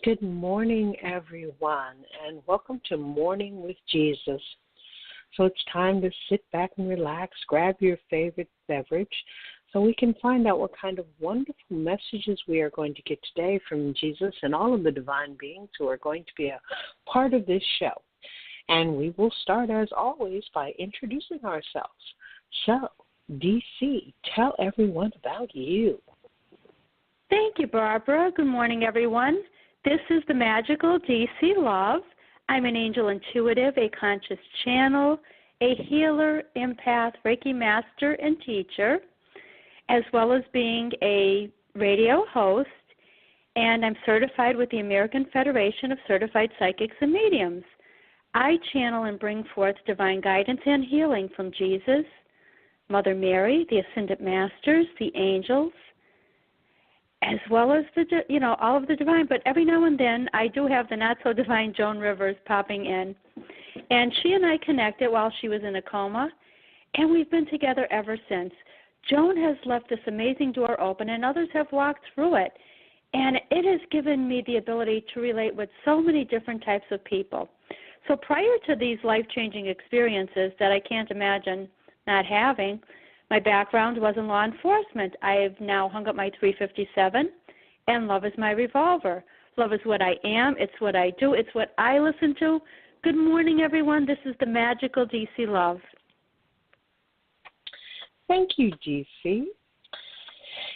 Good morning, everyone, and welcome to Morning with Jesus. So it's time to sit back and relax, grab your favorite beverage, so we can find out what kind of wonderful messages we are going to get today from Jesus and all of the divine beings who are going to be a part of this show. And we will start, as always, by introducing ourselves. So, DC, tell everyone about you. Thank you, Barbara. Good morning, everyone. This is the magical DC Love. I'm an angel intuitive, a conscious channel, a healer, empath, Reiki master, and teacher, as well as being a radio host, and I'm certified with the American Federation of Certified Psychics and Mediums. I channel and bring forth divine guidance and healing from Jesus, Mother Mary, the Ascended Masters, the angels, as well as all of the divine. But every now and then I do have the not-so-divine Joan Rivers popping in. And she and I connected while she was in a coma, and we've been together ever since. Joan has left this amazing door open, and others have walked through it. And it has given me the ability to relate with so many different types of people. So prior to these life-changing experiences that I can't imagine not having, my background was in law enforcement. I have now hung up my 357, and love is my revolver. Love is what I am. It's what I do. It's what I listen to. Good morning, everyone. This is the magical DC Love. Thank you, DC.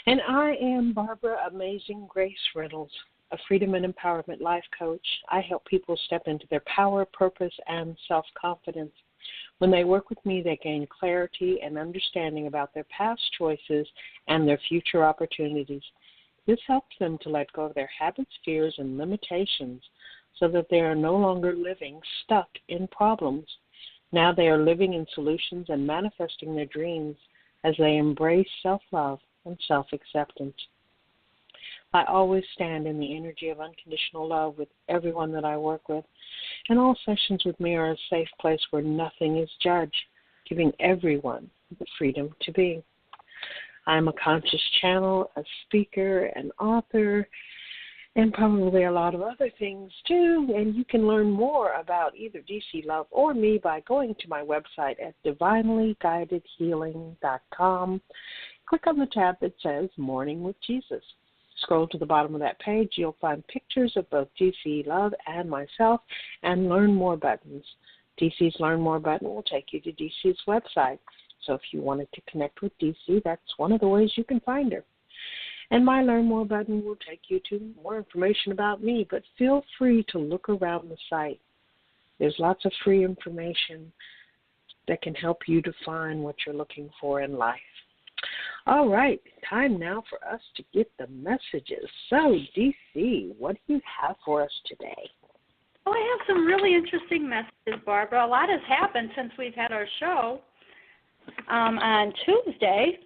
And I am Barbara Amazing Grace Reynolds, a freedom and empowerment life coach. I help people step into their power, purpose, and self-confidence. When they work with me, they gain clarity and understanding about their past choices and their future opportunities. This helps them to let go of their habits, fears, and limitations so that they are no longer living stuck in problems. Now they are living in solutions and manifesting their dreams as they embrace self-love and self-acceptance. I always stand in the energy of unconditional love with everyone that I work with, and all sessions with me are a safe place where nothing is judged, giving everyone the freedom to be. I'm a conscious channel, a speaker, an author, and probably a lot of other things too, and you can learn more about either DC Love or me by going to my website at divinelyguidedhealing.com. Click on the tab that says Morning with Jesus. Scroll to the bottom of that page. You'll find pictures of both DC Love and myself and Learn More buttons. DC's Learn More button will take you to DC's website. So if you wanted to connect with DC, that's one of the ways you can find her. And my Learn More button will take you to more information about me, but feel free to look around the site. There's lots of free information that can help you define what you're looking for in life. All right, time now for us to get the messages. So, DC, what do you have for us today? Well, I have some really interesting messages, Barbara. A lot has happened since we've had our show on Tuesday.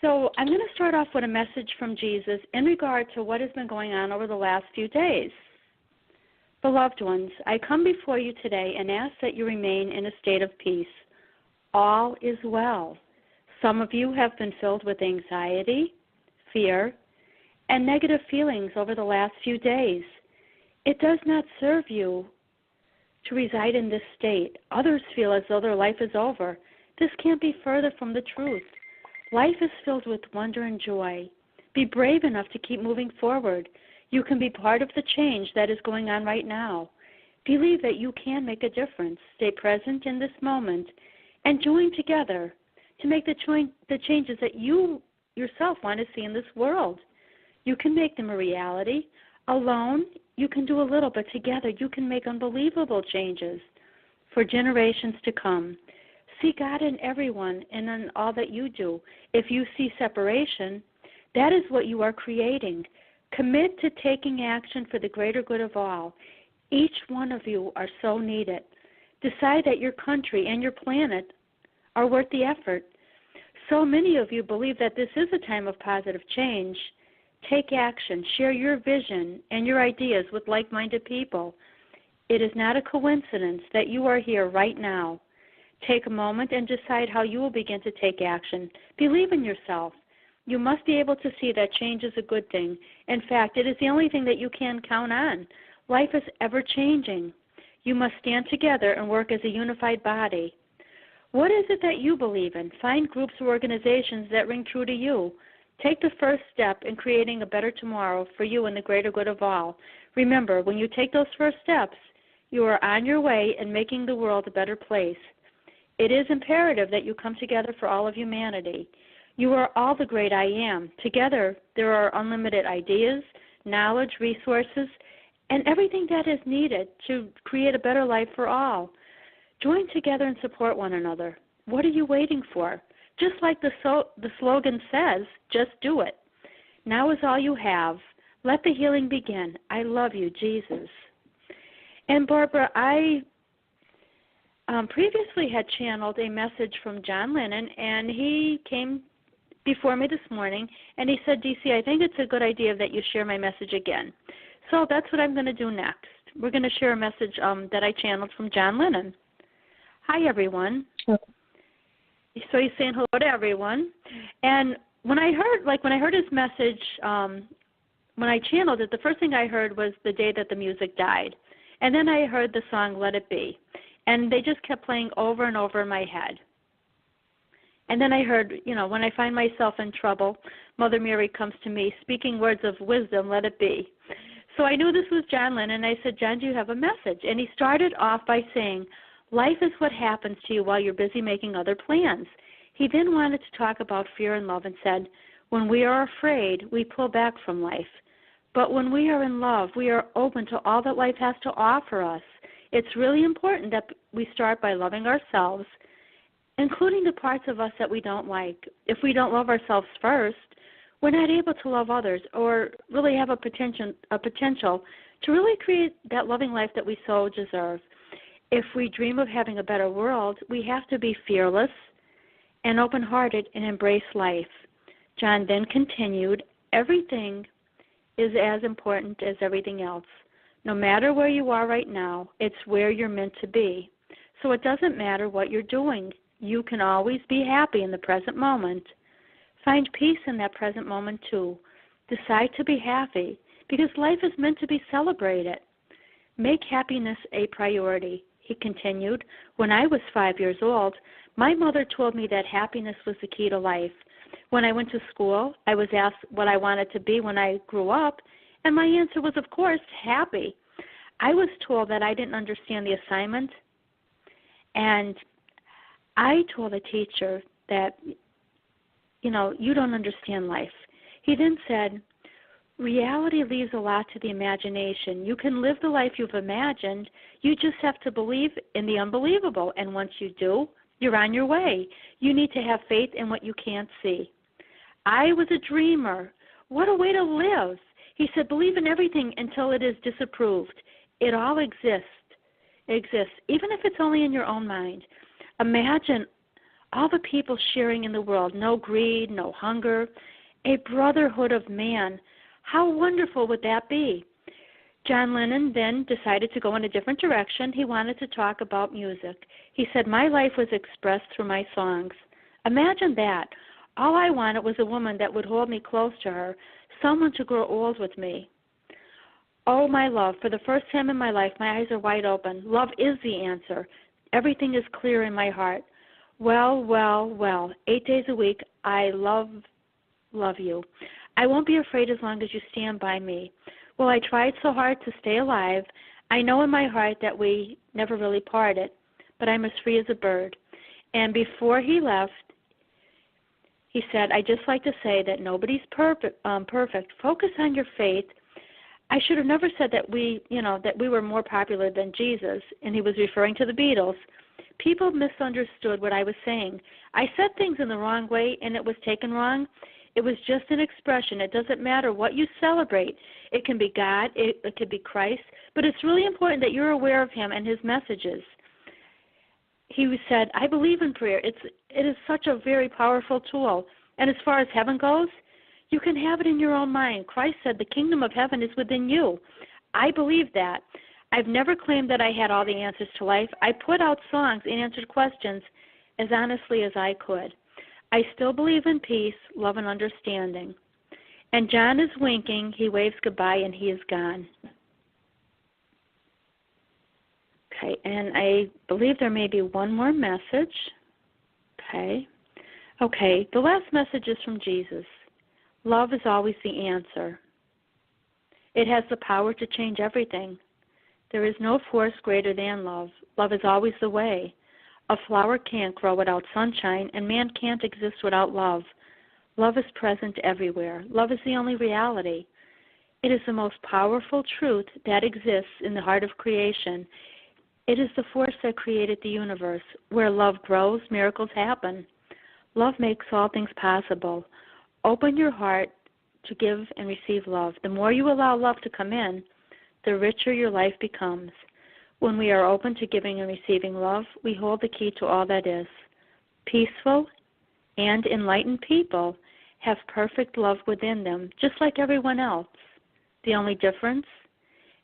So I'm going to start off with a message from Jesus in regard to what has been going on over the last few days. Beloved ones, I come before you today and ask that you remain in a state of peace. All is well. Some of you have been filled with anxiety, fear, and negative feelings over the last few days. It does not serve you to reside in this state. Others feel as though their life is over. This can't be further from the truth. Life is filled with wonder and joy. Be brave enough to keep moving forward. You can be part of the change that is going on right now. Believe that you can make a difference. Stay present in this moment and join together to make the changes that you yourself want to see in this world. You can make them a reality. Alone, you can do a little, but together you can make unbelievable changes for generations to come. See God in everyone and in all that you do. If you see separation, that is what you are creating. Commit to taking action for the greater good of all. Each one of you are so needed. Decide that your country and your planet are worth the effort. So many of you believe that this is a time of positive change. Take action. Share your vision and your ideas with like-minded people. It is not a coincidence that you are here right now. Take a moment and decide how you will begin to take action. Believe in yourself. You must be able to see that change is a good thing. In fact, it is the only thing that you can count on. Life is ever-changing. You must stand together and work as a unified body. What is it that you believe in? Find groups or organizations that ring true to you. Take the first step in creating a better tomorrow for you and the greater good of all. Remember, when you take those first steps, you are on your way in making the world a better place. It is imperative that you come together for all of humanity. You are all the great I am. Together, there are unlimited ideas, knowledge, resources, and everything that is needed to create a better life for all. Join together and support one another. What are you waiting for? Just like the slogan says, just do it. Now is all you have. Let the healing begin. I love you, Jesus. And Barbara, I previously had channeled a message from John Lennon, and he came before me this morning, and he said, DC, I think it's a good idea that you share my message again. So that's what I'm going to do next. We're going to share a message that I channeled from John Lennon. Hi, everyone. Okay. So he's saying hello to everyone. And when I heard his message, when I channeled it, the first thing I heard was the day that the music died. And then I heard the song Let It Be. And they just kept playing over and over in my head. And then I heard, when I find myself in trouble, Mother Mary comes to me speaking words of wisdom, let it be. So I knew this was John Lennon, and I said, John, do you have a message? And he started off by saying, life is what happens to you while you're busy making other plans. He then wanted to talk about fear and love and said, when we are afraid, we pull back from life. But when we are in love, we are open to all that life has to offer us. It's really important that we start by loving ourselves, including the parts of us that we don't like. If we don't love ourselves first, we're not able to love others or really have a potential to really create that loving life that we so deserve. If we dream of having a better world, we have to be fearless and open-hearted and embrace life. John then continued, everything is as important as everything else. No matter where you are right now, it's where you're meant to be. So it doesn't matter what you're doing. You can always be happy in the present moment. Find peace in that present moment, too. Decide to be happy, because life is meant to be celebrated. Make happiness a priority. He continued, when I was 5 years old, my mother told me that happiness was the key to life. When I went to school, I was asked what I wanted to be when I grew up, and my answer was, of course, happy. I was told that I didn't understand the assignment, and I told the teacher that, you don't understand life. He then said, reality leaves a lot to the imagination. You can live the life you've imagined. You just have to believe in the unbelievable. And once you do, you're on your way. You need to have faith in what you can't see. I was a dreamer. What a way to live. He said, believe in everything until it is disapproved. It all exists, even if it's only in your own mind. Imagine all the people sharing in the world, no greed, no hunger, a brotherhood of man. How wonderful would that be? John Lennon then decided to go in a different direction. He wanted to talk about music. He said, my life was expressed through my songs. Imagine that. All I wanted was a woman that would hold me close to her, someone to grow old with me. Oh, my love, for the first time in my life, my eyes are wide open. Love is the answer. Everything is clear in my heart. Well, 8 days a week, I love you. I won't be afraid as long as you stand by me. Well, I tried so hard to stay alive. I know in my heart that we never really parted, but I'm as free as a bird. And before he left, he said, I'd just like to say that nobody's perfect. Focus on your faith. I should have never said that we were more popular than Jesus, and he was referring to the Beatles. People misunderstood what I was saying. I said things in the wrong way, and it was taken wrong. It was just an expression. It doesn't matter what you celebrate. It can be God, it could be Christ, but it's really important that you're aware of him and his messages. He said, I believe in prayer. It is such a very powerful tool. And as far as heaven goes, you can have it in your own mind. Christ said the kingdom of heaven is within you. I believe that. I've never claimed that I had all the answers to life. I put out songs and answered questions as honestly as I could. I still believe in peace, love, and understanding. And John is winking. He waves goodbye, and he is gone. Okay, and I believe there may be one more message. Okay. Okay, the last message is from Jesus. Love is always the answer. It has the power to change everything. There is no force greater than love. Love is always the way. A flower can't grow without sunshine, and man can't exist without love. Love is present everywhere. Love is the only reality. It is the most powerful truth that exists in the heart of creation. It is the force that created the universe. Where love grows, miracles happen. Love makes all things possible. Open your heart to give and receive love. The more you allow love to come in, the richer your life becomes. When we are open to giving and receiving love, we hold the key to all that is. Peaceful and enlightened people have perfect love within them, just like everyone else. The only difference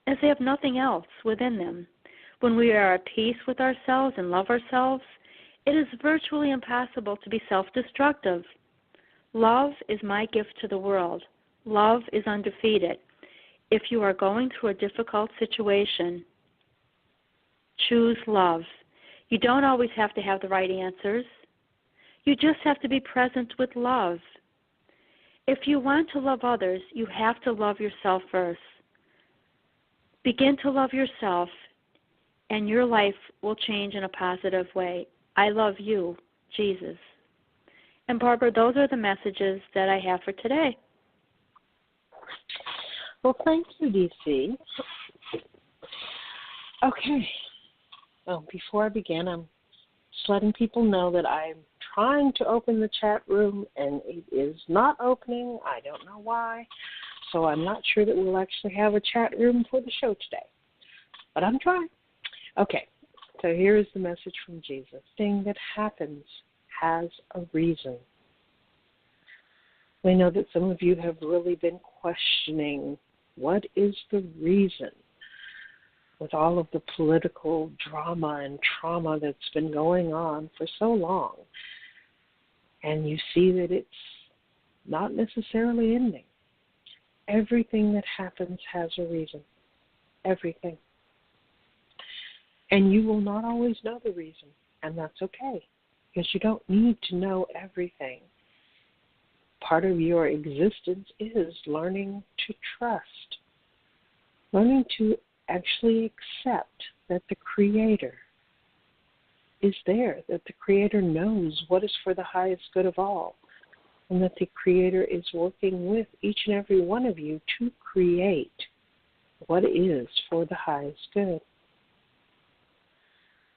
is they have nothing else within them. When we are at peace with ourselves and love ourselves, it is virtually impossible to be self-destructive. Love is my gift to the world. Love is undefeated. If you are going through a difficult situation, choose love. You don't always have to have the right answers. You just have to be present with love. If you want to love others, you have to love yourself first. Begin to love yourself, and your life will change in a positive way. I love you, Jesus. And Barbara, those are the messages that I have for today. Well, thank you, DC. Okay. Well, before I begin, I'm just letting people know that I'm trying to open the chat room, and it is not opening. I don't know why. So I'm not sure that we'll actually have a chat room for the show today. But I'm trying. Okay. So here is the message from Jesus. Thing that happens has a reason. We know that some of you have really been questioning what is the reason with all of the political drama and trauma that's been going on for so long. And you see that it's not necessarily ending. Everything that happens has a reason. Everything. And you will not always know the reason, and that's okay, because you don't need to know everything. Part of your existence is learning to trust, learning to actually accept that the Creator is there, that the Creator knows what is for the highest good of all, and that the Creator is working with each and every one of you to create what is for the highest good.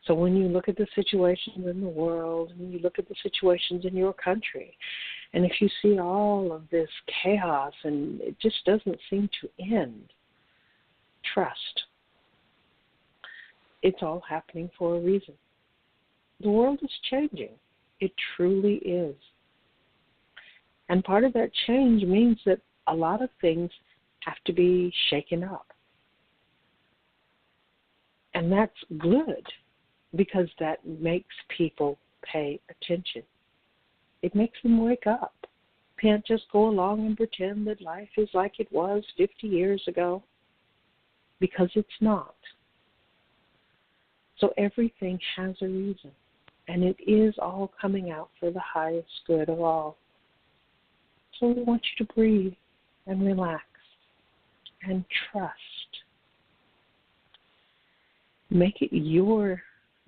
So when you look at the situations in the world, and you look at the situations in your country, and if you see all of this chaos and it just doesn't seem to end, trust. It's all happening for a reason. The world is changing. It truly is. And part of that change means that a lot of things have to be shaken up. And that's good, because that makes people pay attention. It makes them wake up. You can't just go along and pretend that life is like it was 50 years ago, because it's not. So everything has a reason, and it is all coming out for the highest good of all. So we want you to breathe and relax and trust. Make it your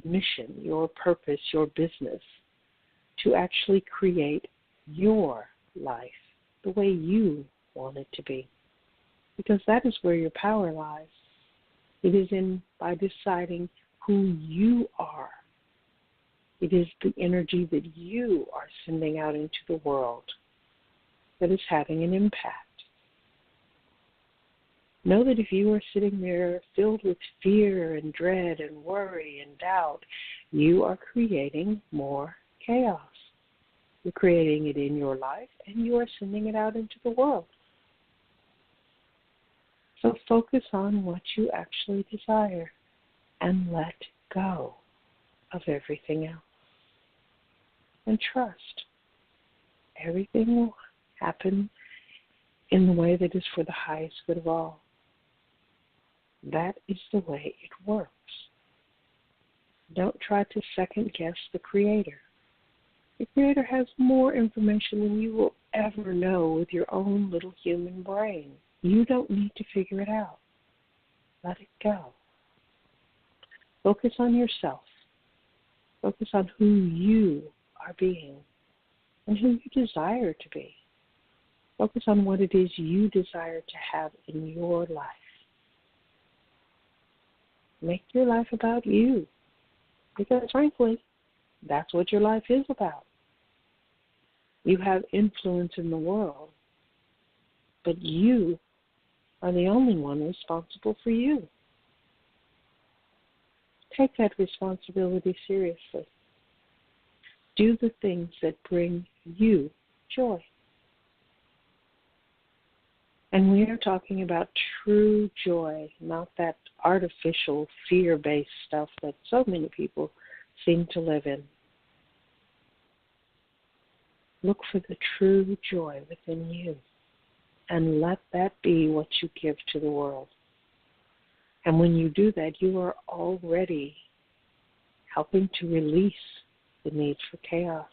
mission, your purpose, your business to actually create your life the way you want it to be, because that is where your power lies. It is in by deciding who you are. It is the energy that you are sending out into the world that is having an impact. Know that if you are sitting there filled with fear and dread and worry and doubt, you are creating more chaos. You're creating it in your life, and you are sending it out into the world. So focus on what you actually desire and let go of everything else. And trust. everything will happen in the way that is for the highest good of all. That is the way it works. Don't try to second guess the Creator. The Creator has more information than you will ever know with your own little human brain. You don't need to figure it out. Let it go. Focus on yourself. Focus on who you are being and who you desire to be. Focus on what it is you desire to have in your life. Make your life about you. Because frankly, that's what your life is about. You have influence in the world, but you are the only one responsible for you. Take that responsibility seriously. Do the things that bring you joy. And we are talking about true joy, not that artificial, fear-based stuff that so many people seem to live in. Look for the true joy within you, and let that be what you give to the world. And when you do that, you are already helping to release the need for chaos,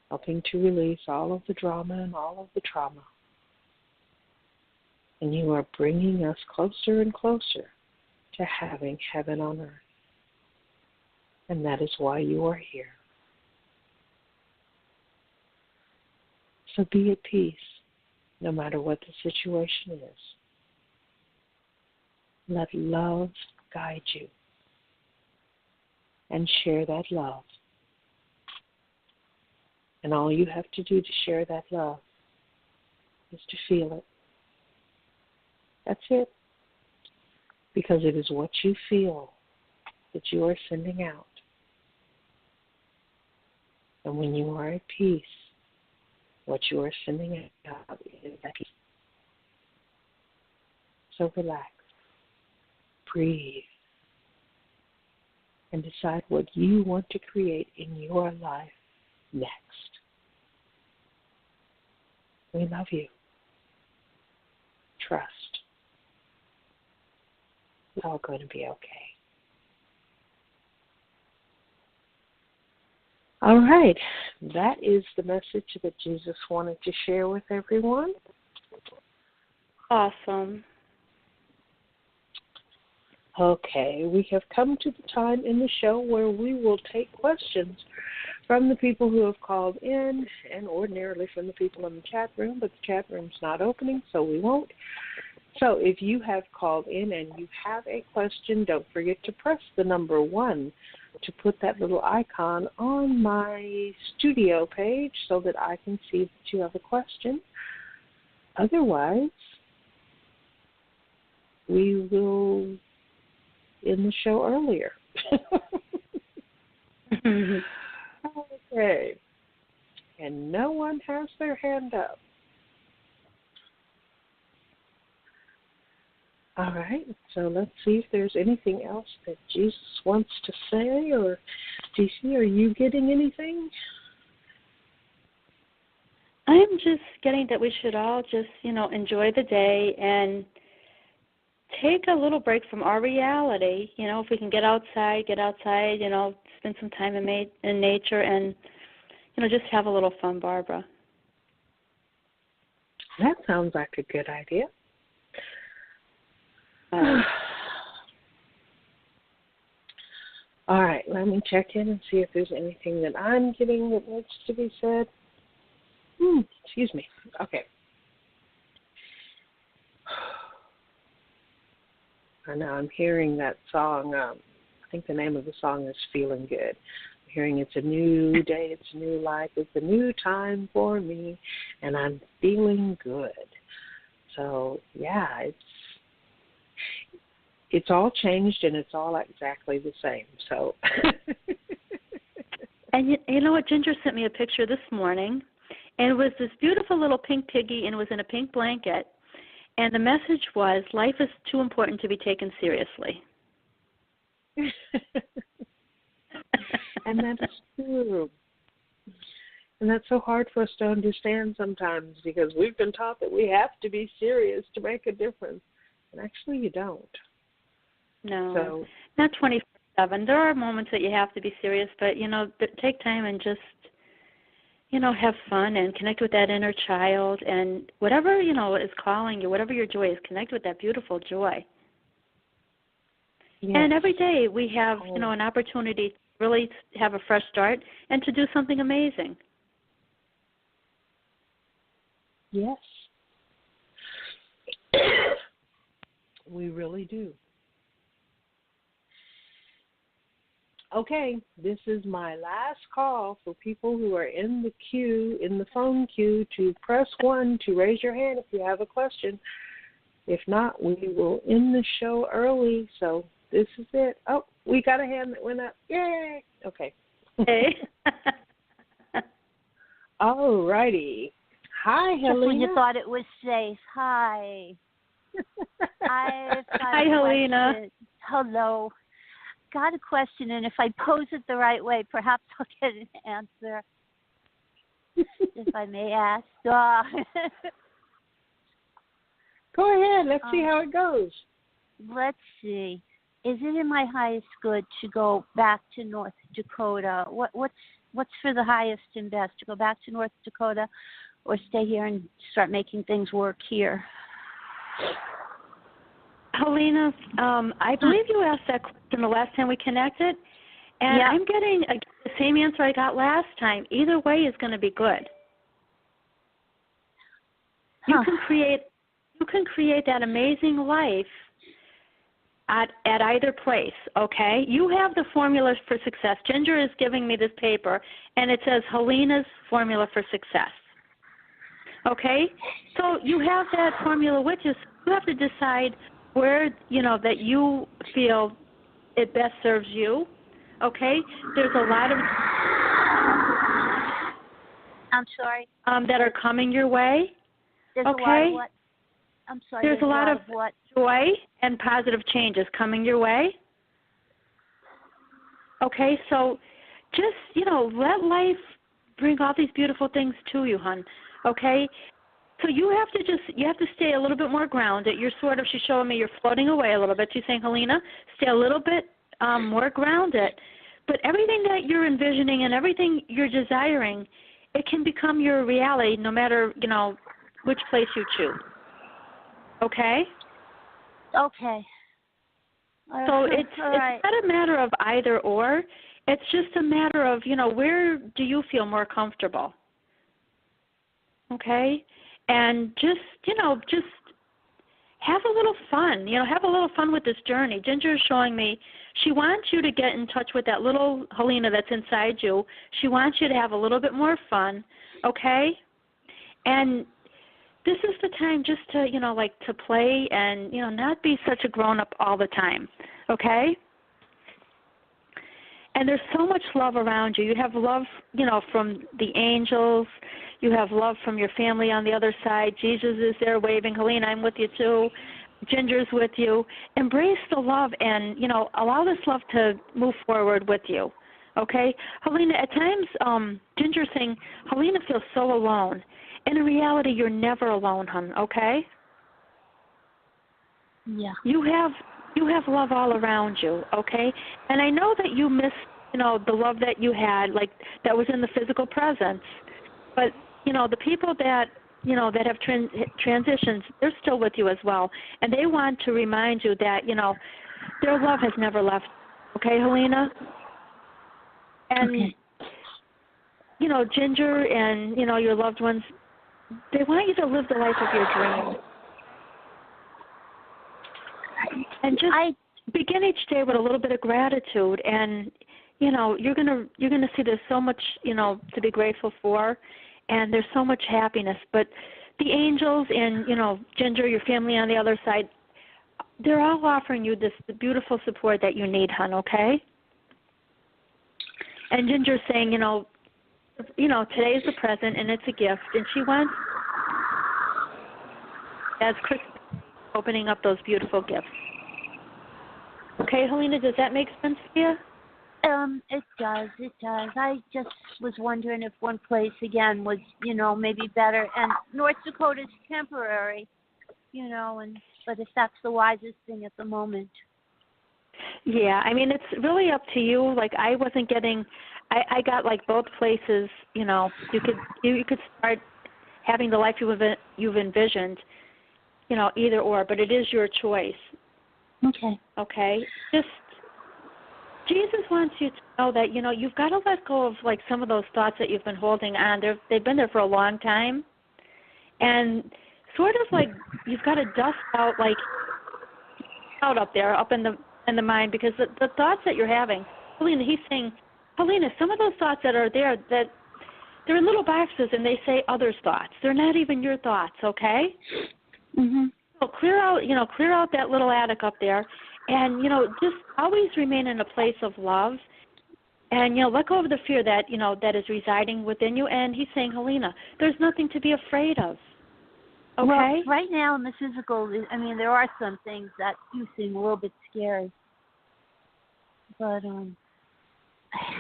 helping to release all of the drama and all of the trauma. And you are bringing us closer and closer to having heaven on earth. And that is why you are here. So be at peace, no matter what the situation is. Let love guide you. And share that love. And all you have to do to share that love is to feel it. That's it. Because it is what you feel that you are sending out. And when you are at peace, what you are sending out is that peace. So relax, breathe, and decide what you want to create in your life next. We love you. Trust. It's all going to be okay. All right. That is the message that Jesus wanted to share with everyone. Awesome. Okay, we have come to the time in the show where we will take questions from the people who have called in, and ordinarily from the people in the chat room, but the chat room's not opening, so we won't. So if you have called in and you have a question, don't forget to press the number 1 to put that little icon on my studio page so that I can see that you have a question. Otherwise, we will end the show earlier. Okay. And no one has their hand up. All right, so let's see if there's anything else that Jesus wants to say, or DC, are you getting anything? I'm just getting that we should all just, enjoy the day and take a little break from our reality. If we can get outside, spend some time in nature and, just have a little fun, Barbara. That sounds like a good idea. All right, let me check in and see if there's anything that I'm getting that needs to be said. Excuse me. Okay. I know I'm hearing that song. I think the name of the song is Feeling Good. I'm hearing it's a new day, it's a new life, it's a new time for me, and I'm feeling good. So, yeah, it's all changed and it's all exactly the same. So, and you know what? Ginger sent me a picture this morning, and it was this beautiful little pink piggy, and it was in a pink blanket. And the message was, life is too important to be taken seriously. And that is true. And that's so hard for us to understand sometimes because we've been taught that we have to be serious to make a difference. And actually you don't. No, so, not 24/7. There are moments that you have to be serious, but, take time and just, have fun and connect with that inner child. And whatever, is calling you, whatever your joy is, connect with that beautiful joy. yes. And every day we have, an opportunity to really have a fresh start and to do something amazing. Yes. We really do. Okay, this is my last call for people who are in the queue, in the phone queue, to press 1 to raise your hand if you have a question. If not, we will end the show early, so this is it. Oh, we got a hand that went up. Yay! Okay. Hey. All righty. Hi, Helena. Just when you thought it was safe. Hi. Hi, Helena. Hello. Got a question, and if I pose it the right way, perhaps I'll get an answer. If I may ask. Go ahead. Let's see how it goes. Let's see. Is it in my highest good to go back to North Dakota? What's for the highest and best, to go back to North Dakota or stay here and start making things work here? Helena, I believe you asked that question the last time we connected, and yeah. I'm getting the same answer I got last time. Either way is going to be good. You can create that amazing life at either place, okay? You have the formula for success. Ginger is giving me this paper, and it says Helena's formula for success. Okay? So you have that formula with you. So you have to decide where, that you feel it best serves you. Okay? There's a lot of... I'm sorry? That are coming your way. There's okay? A lot of what? I'm sorry. There's a lot of what? Joy and positive changes coming your way. Okay, so just, let life bring all these beautiful things to you, hon. Okay? So you have to stay a little bit more grounded. She's showing me you're floating away a little bit. She's saying, Helena, stay a little bit more grounded. But everything that you're envisioning and everything you're desiring, it can become your reality no matter, which place you choose. Okay? Okay. So it's not a matter of either or. It's just a matter of, where do you feel more comfortable? Okay? And just have a little fun. Have a little fun with this journey. Ginger is showing me she wants you to get in touch with that little Helena that's inside you. She wants you to have a little bit more fun, okay? And this is the time just to, to play and, not be such a grown-up all the time, okay? And there's so much love around you. You have love, from the angels. You have love from your family on the other side. Jesus is there waving. Helena, I'm with you too. Ginger's with you. Embrace the love and, allow this love to move forward with you, okay? Helena, at times, Ginger's saying, Helena feels so alone. And in reality, you're never alone, hon, okay? Yeah. You have love all around you, okay? And I know that you miss, the love that you had, like that was in the physical presence. But, the people that, that have transitions, they're still with you as well. And they want to remind you that, their love has never left, okay, Helena? And, okay. Ginger and, your loved ones, they want you to live the life of your dreams. And just begin each day with a little bit of gratitude, and you're gonna see there's so much to be grateful for, and there's so much happiness. But the angels and Ginger, your family on the other side, they're all offering you the beautiful support that you need, hon. Okay? And Ginger's saying, today is the present and it's a gift, and she wants, as Christmas, opening up those beautiful gifts. Okay, Helena, does that make sense to you? It does. It does. I just was wondering if one place again was, maybe better. And North Dakota's temporary, but if that's the wisest thing at the moment. Yeah, I mean, it's really up to you. Like, I wasn't getting, I got like both places. You could start having the life you've envisioned. Either or, but it is your choice. Okay. Okay. Just Jesus wants you to know that you've got to let go of like some of those thoughts that you've been holding on. They've been there for a long time, and sort of like you've got to dust out up there, up in the mind, because the thoughts that you're having, Helena, he's saying, Helena, some of those thoughts that are there, that they're in little boxes and they say others' thoughts. They're not even your thoughts, okay? Mhm. So clear out that little attic up there, and just always remain in a place of love, and let go of the fear that that is residing within you. And he's saying, Helena, there's nothing to be afraid of. Okay. Well, right now in the physical, I mean, there are some things that do seem a little bit scary, but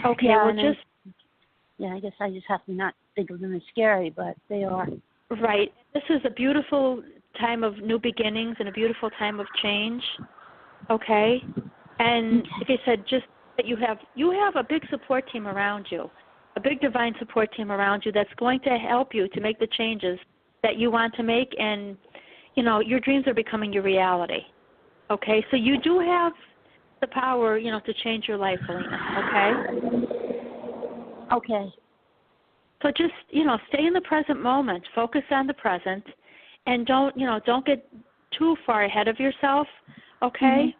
okay. Yeah, Well, I guess I just have to not think of them as scary, but they are. Right. This is a beautiful time of new beginnings and a beautiful time of change. Okay. And like I said, just that you have a big support team around you, a big divine support team around you that's going to help you to make the changes that you want to make, and your dreams are becoming your reality. Okay. So you do have the power, to change your life, Helena. Okay. Okay. So just, stay in the present moment, focus on the present, and don't get too far ahead of yourself, okay?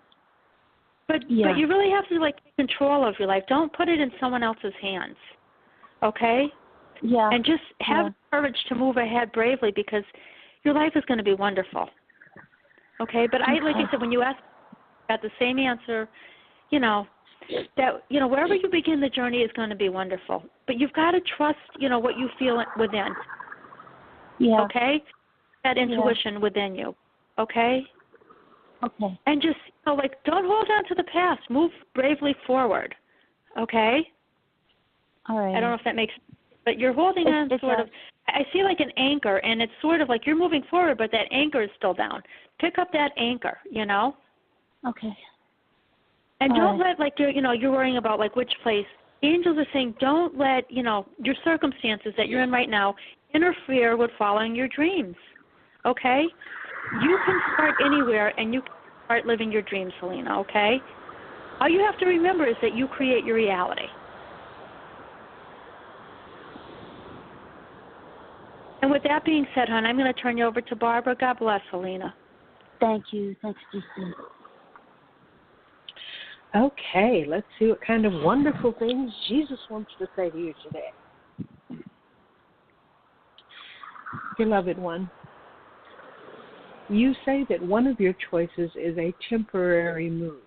But you really have to take control of your life. Don't put it in someone else's hands, okay? Yeah. And just have the courage to move ahead bravely, because your life is going to be wonderful, okay? But like I said, when you asked, I got the same answer, that wherever you begin the journey is going to be wonderful, but you've got to trust what you feel within. Yeah. Okay, that intuition within you. Okay. Okay. And just don't hold on to the past. Move bravely forward. Okay. All right. I don't know if that makes sense, but you're holding on sort of. I see like an anchor, and it's sort of like you're moving forward, but that anchor is still down. Pick up that anchor. Okay. And don't let you're worrying about which place. Angels are saying don't let your circumstances that you're in right now interfere with following your dreams. Okay? You can start anywhere, and you can start living your dreams, Helena. Okay? All you have to remember is that you create your reality. And with that being said, hon, I'm going to turn you over to Barbara. God bless, Helena. Thank you. Thanks, GC. Okay, let's see what kind of wonderful things Jesus wants to say to you today. Beloved one, you say that one of your choices is a temporary move.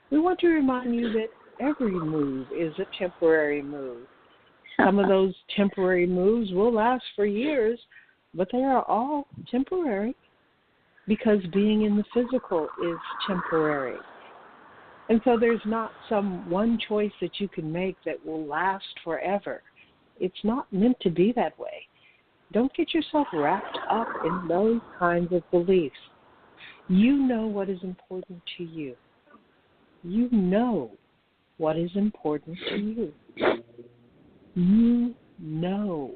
We want to remind you that every move is a temporary move. Some of those temporary moves will last for years, but they are all temporary, because being in the physical is temporary. And so there's not some one choice that you can make that will last forever. It's not meant to be that way. Don't get yourself wrapped up in those kinds of beliefs. You know what is important to you. You know what is important to you. You know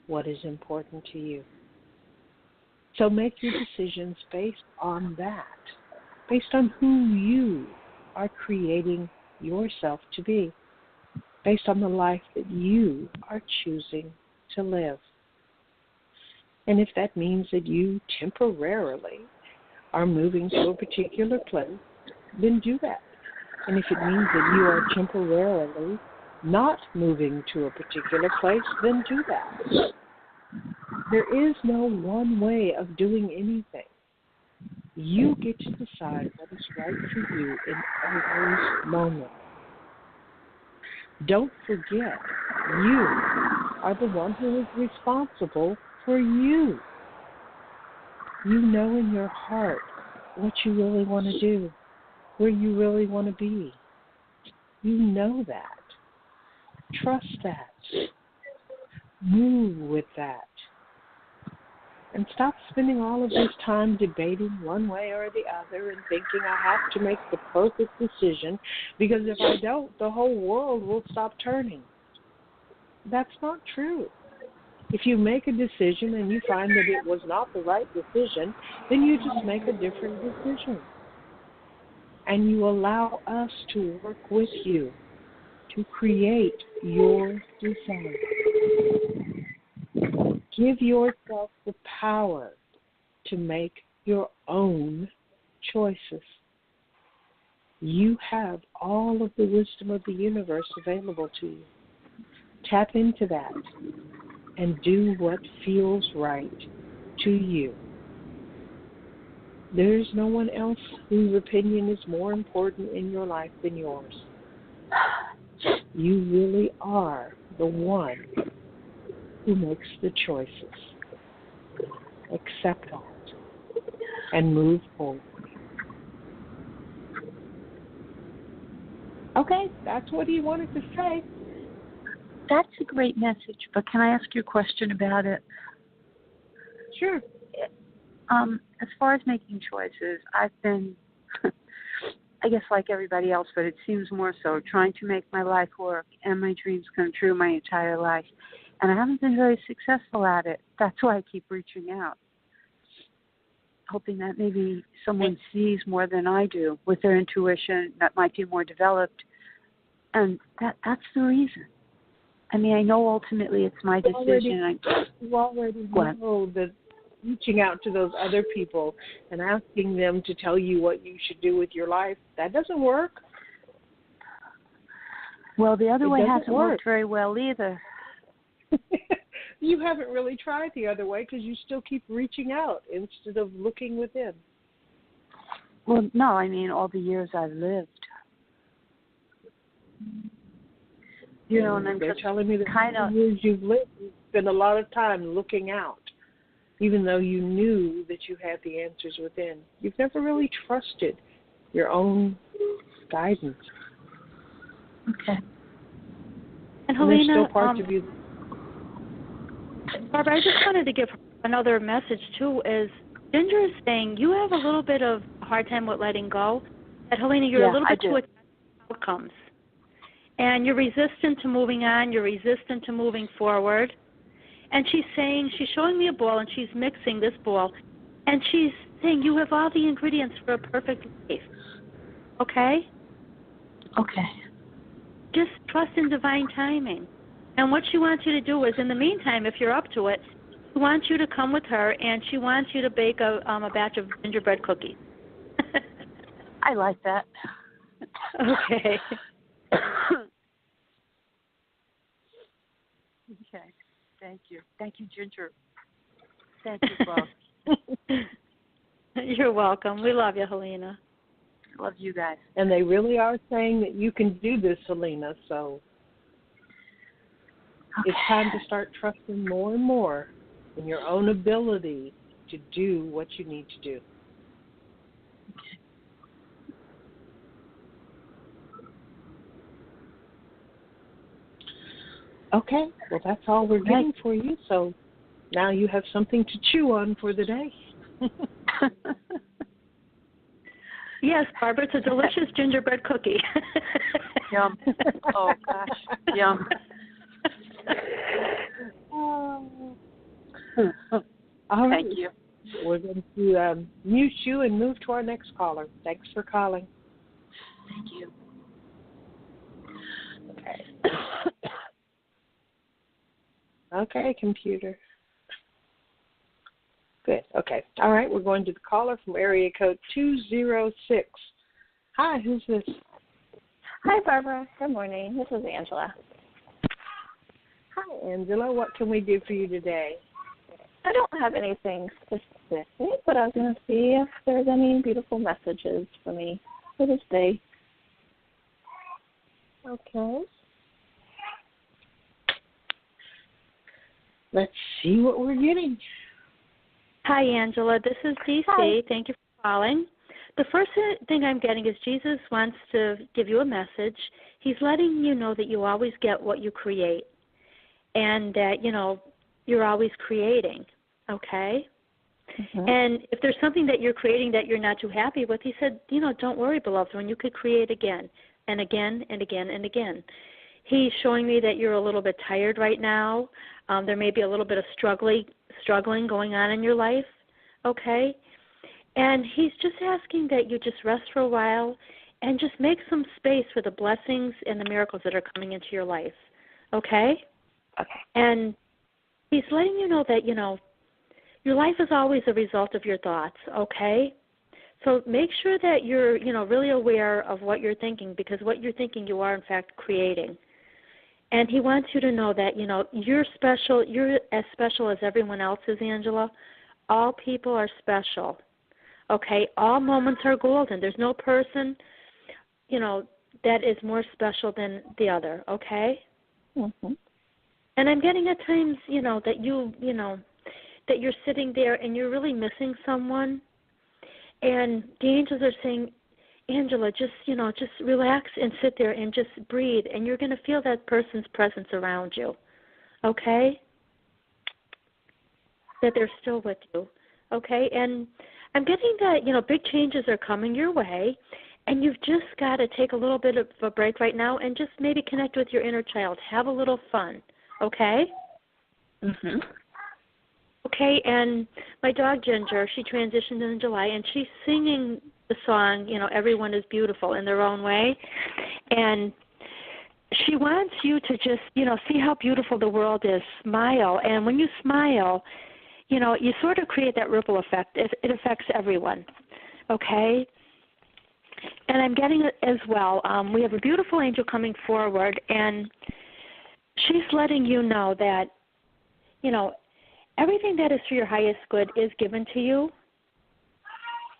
what is important to you. So make your decisions based on that, based on who you are creating yourself to be, based on the life that you are choosing to live. And if that means that you temporarily are moving to a particular place, then do that. And if it means that you are temporarily not moving to a particular place, then do that. There is no one way of doing anything. You get to decide what is right for you in every moment. Don't forget, you are the one who is responsible for you. You know in your heart what you really want to do, where you really want to be. You know that. Trust that. Move with that. And stop spending all of this time debating one way or the other and thinking I have to make the perfect decision because if I don't, the whole world will stop turning. That's not true. If you make a decision and you find that it was not the right decision, then you just make a different decision. And you allow us to work with you to create your desire. Give yourself the power to make your own choices. You have all of the wisdom of the universe available to you. Tap into that and do what feels right to you. There's no one else whose opinion is more important in your life than yours. You really are the one who makes the choices. Accept that and move forward. Okay, that's what he wanted to say. That's a great message, but can I ask you a question about it? Sure. As far as making choices, I've been, I guess like everybody else, but it seems more so, trying to make my life work and my dreams come true my entire life. And I haven't been very successful at it. That's why I keep reaching out, hoping that maybe someone sees more than I do with their intuition that might be more developed. And that's the reason. I mean, I know ultimately it's my decision. You already know that reaching out to those other people and asking them to tell you what you should do with your life, that doesn't work. Well, the other way hasn't worked very well either. You haven't really tried the other way because you still keep reaching out instead of looking within. Well, no, I mean all the years I've lived. You know, and they're telling me that kind of years you've lived, you spend a lot of time looking out, even though you knew that you had the answers within. You've never really trusted your own guidance. Okay. And Helena, there's still parts of you. Barbara, I just wanted to give another message too. Is Ginger is saying you have a little bit of a hard time with letting go. That Helena, you're a little bit too attached to outcomes. And you're resistant to moving on, you're resistant to moving forward. And she's saying, she's showing me a ball and she's mixing this ball. And she's saying you have all the ingredients for a perfect life. Okay? Okay. Just trust in divine timing. And what she wants you to do is, in the meantime, if you're up to it, she wants you to come with her and she wants you to bake a batch of gingerbread cookies. I like that. Okay. Okay. Thank you. Thank you, Ginger. Thank you both. You're welcome. We love you, Helena. Love you guys. And they really are saying that you can do this, Helena, so it's time to start trusting more and more in your own ability to do what you need to do. Okay, well, that's all we're getting for you, so now you have something to chew on for the day. Yes, Barbara, it's a delicious gingerbread cookie. Yum. Oh, gosh. Yum. Thank you. We're going to mute you and move to our next caller. Thanks for calling. Thank you. Okay. Okay, computer. Good. Okay. All right, we're going to the caller from area code 206. Hi, who's this? Hi, Barbara. Good morning. This is Angela. Hi, Angela. What can we do for you today? I don't have anything specific, but I was going to see if there's any beautiful messages for me for this day. Okay. Let's see what we're getting. Hi, Angela. This is DC. Hi. Thank you for calling. the first thing I'm getting is Jesus wants to give you a message. He's letting you know that you always get what you create and that, you're always creating, okay? Mm-hmm. And if there's something that you're creating that you're not too happy with, he said, don't worry, beloved, when you could create again and again and again and again. He's showing me that you're a little bit tired right now. There may be a little bit of struggling going on in your life, okay? And he's just asking that you just rest for a while and just make some space for the blessings and the miracles that are coming into your life, okay? Okay. And he's letting you know that, your life is always a result of your thoughts, okay? So make sure that you're, really aware of what you're thinking, because what you're thinking you are, in fact, creating. And he wants you to know that, you're special. You're as special as everyone else is, Angela. All people are special, okay? All moments are golden. There's no person, that is more special than the other, okay? Mm-hmm. And I'm getting at times, that that you're sitting there and you're really missing someone. And the angels are saying, Angela, just relax and sit there and just breathe, and you're going to feel that person's presence around you, okay? That they're still with you, okay? And I'm getting that, big changes are coming your way, and you've just got to take a little bit of a break right now and just maybe connect with your inner child. Have a little fun, okay? Mm-hmm. Okay, and my dog Ginger, she transitioned in July, and she's singing the song, Everyone is Beautiful in their own way. And she wants you to just, see how beautiful the world is. Smile. And when you smile, you sort of create that ripple effect. It affects everyone, okay? And I'm getting it as well. We have a beautiful angel coming forward, and she's letting you know that, everything that is for your highest good is given to you,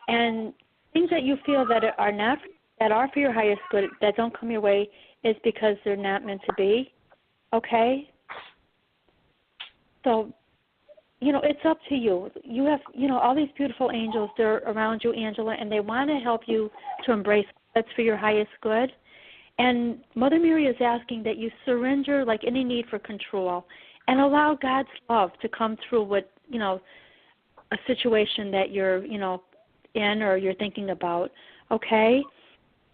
and things that you feel that are for your highest good that don't come your way is because they're not meant to be, okay? So, it's up to you. You have, all these beautiful angels, they're around you, Angela, and they want to help you to embrace that's for your highest good. And Mother Mary is asking that you surrender, like, any need for control and allow God's love to come through with, a situation that you're, in or you're thinking about, okay?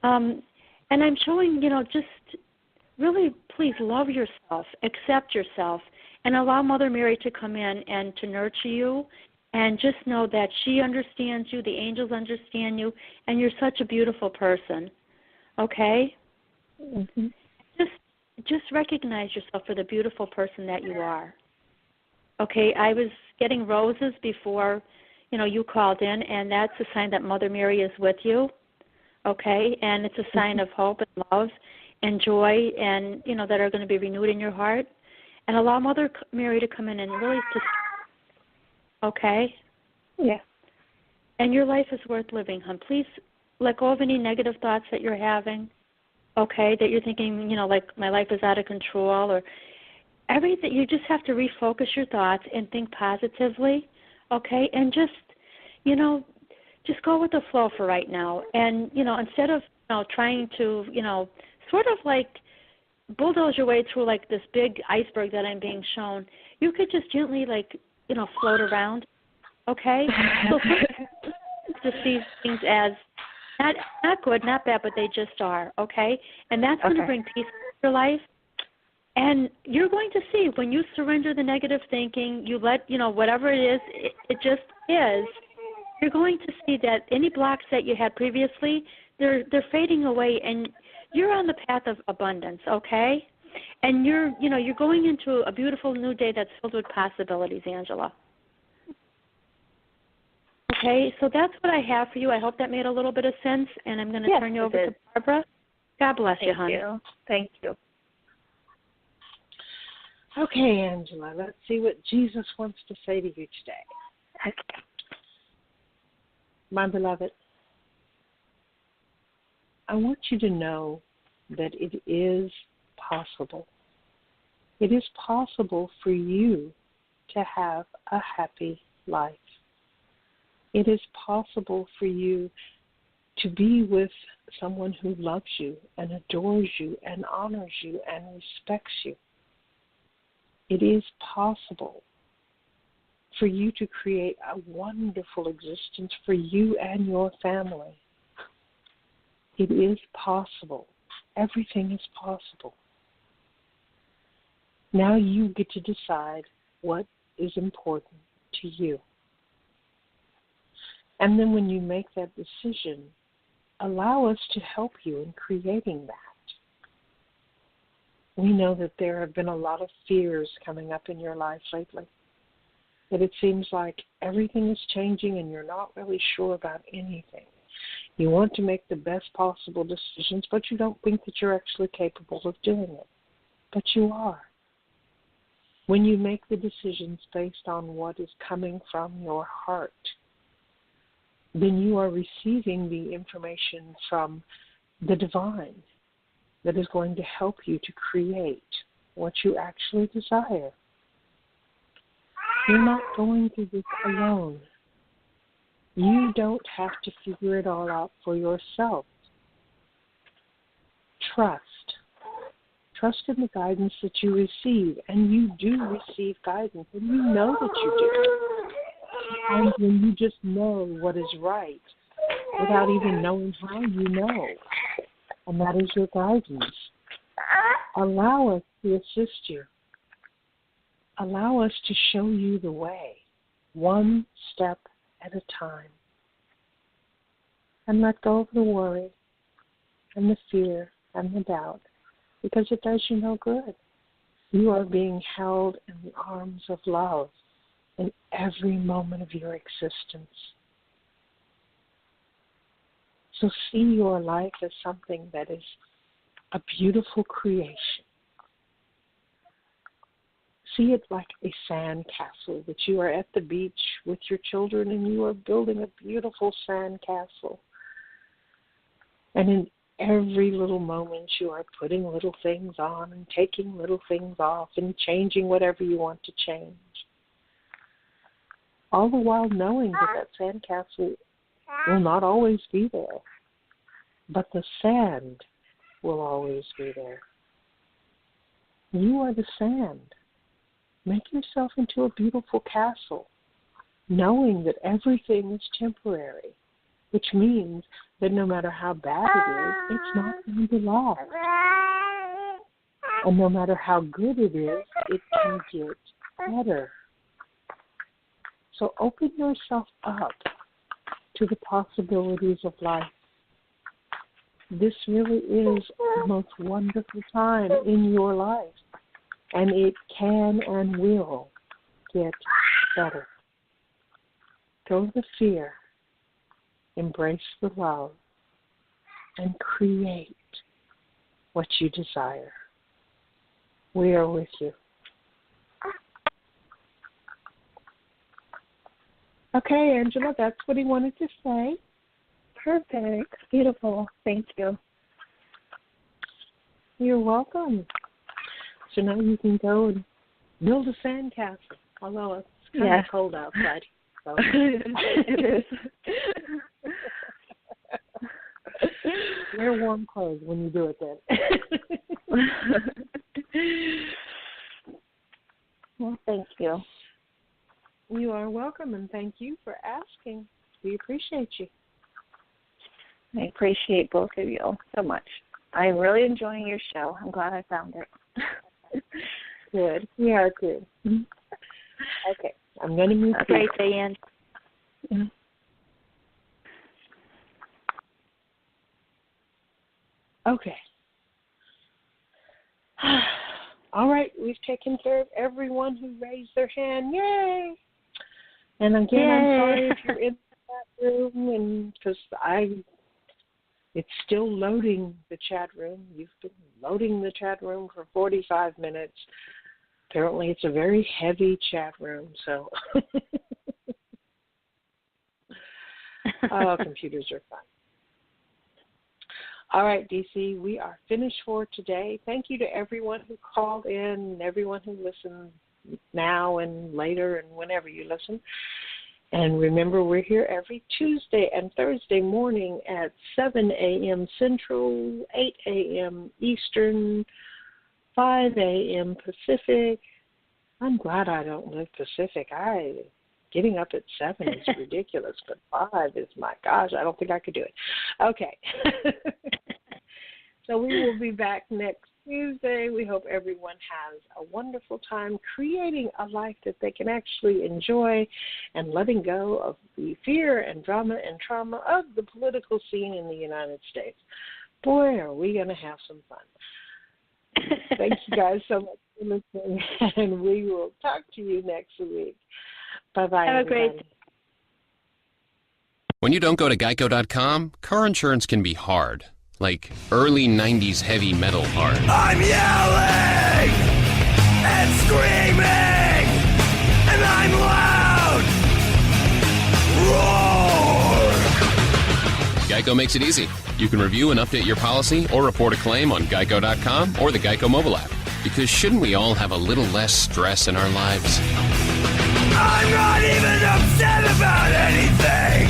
And I'm showing, just really please love yourself, accept yourself, and allow Mother Mary to come in and to nurture you, and just know that she understands you, the angels understand you, and you're such a beautiful person, okay? Mm-hmm. Just recognize yourself for the beautiful person that you are. Okay, I was getting roses before, you called in, and that's a sign that Mother Mary is with you, okay? And it's a sign of hope and love and joy and, that are going to be renewed in your heart. And allow Mother Mary to come in and really just, okay? Yeah. And your life is worth living, hon. Please let go of any negative thoughts that you're having. Okay, that you're thinking, like my life is out of control or everything. You just have to refocus your thoughts and think positively, okay? And just, just go with the flow for right now. And, instead of, trying to, sort of like bulldoze your way through like this big iceberg that I'm being shown, you could just gently float around, okay? So just see things as not good, not bad, but they just are, okay? And that's going to bring peace to your life. And you're going to see when you surrender the negative thinking, you let, whatever it is, it just is, you're going to see that any blocks that you had previously, they're fading away, and you're on the path of abundance, okay? And you're going into a beautiful new day that's filled with possibilities, Angela. Okay, so that's what I have for you. I hope that made a little bit of sense, and I'm going to turn you over to Barbara. God bless you, honey. Thank you. Okay, Angela, let's see what Jesus wants to say to you today. Okay. My beloved, I want you to know that it is possible. It is possible for you to have a happy life. It is possible for you to be with someone who loves you and adores you and honors you and respects you. It is possible for you to create a wonderful existence for you and your family. It is possible. Everything is possible. Now you get to decide what is important to you. And then when you make that decision, allow us to help you in creating that. We know that there have been a lot of fears coming up in your life lately, that it seems like everything is changing and you're not really sure about anything. You want to make the best possible decisions, but you don't think that you're actually capable of doing it. But you are. When you make the decisions based on what is coming from your heart, then you are receiving the information from the divine that is going to help you to create what you actually desire. You're not going through this alone. You don't have to figure it all out for yourself. Trust. Trust in the guidance that you receive, and you do receive guidance, and you know that you do. Sometimes when you just know what is right without even knowing how you know, and that is your guidance. Allow us to assist you. Allow us to show you the way, one step at a time. And let go of the worry and the fear and the doubt, because it does you no good. You are being held in the arms of love in every moment of your existence. So see your life as something that is a beautiful creation. See it like a sand castle, that you are at the beach with your children and you are building a beautiful sand castle. And in every little moment you are putting little things on and taking little things off and changing whatever you want to change. All the while knowing that that sand castle will not always be there, but the sand will always be there. You are the sand. Make yourself into a beautiful castle, knowing that everything is temporary, which means that no matter how bad it is, it's not going to last. And no matter how good it is, it can get better. So open yourself up to the possibilities of life. This really is the most wonderful time in your life, and it can and will get better. Throw the fear, embrace the love, and create what you desire. We are with you. Okay, Angela, that's what he wanted to say. Perfect. Beautiful. Thank you. You're welcome. So now you can go and build a sand castle, although it's kind of cold outside. So. It is. Wear warm clothes when you do it then. Well, thank you. You are welcome, and thank you for asking. We appreciate you. I appreciate both of you so much. I'm really enjoying your show. I'm glad I found it. Good. We are good. Mm-hmm. Okay. I'm going to move to Great, Diane. Mm-hmm. Okay. All right. We've taken care of everyone who raised their hand. Yay! And again, Yay. I'm sorry if you're in that room, and because it's still loading the chat room. You've been loading the chat room for 45 minutes. Apparently, it's a very heavy chat room, so computers are fun. All right, DC, we are finished for today. Thank you to everyone who called in and everyone who listened now and later and whenever you listen. And remember, we're here every Tuesday and Thursday morning at 7 a.m. Central, 8 a.m. Eastern, 5 a.m. Pacific. I'm glad I don't live Pacific. Getting up at 7 is ridiculous, but 5 is, my gosh, I don't think I could do it. Okay. So we will be back next Tuesday. We hope everyone has a wonderful time creating a life that they can actually enjoy and letting go of the fear and drama and trauma of the political scene in the United States. Boy, are we going to have some fun. Thank you guys so much for listening, and we will talk to you next week. Bye-bye, Have a everybody. great When you don't go to Geico.com, car insurance can be hard. Like early 90s heavy metal hard. I'm yelling and screaming, and I'm loud. Roar! Geico makes it easy. You can review and update your policy or report a claim on Geico.com or the Geico mobile app. Because shouldn't we all have a little less stress in our lives? I'm not even upset about anything.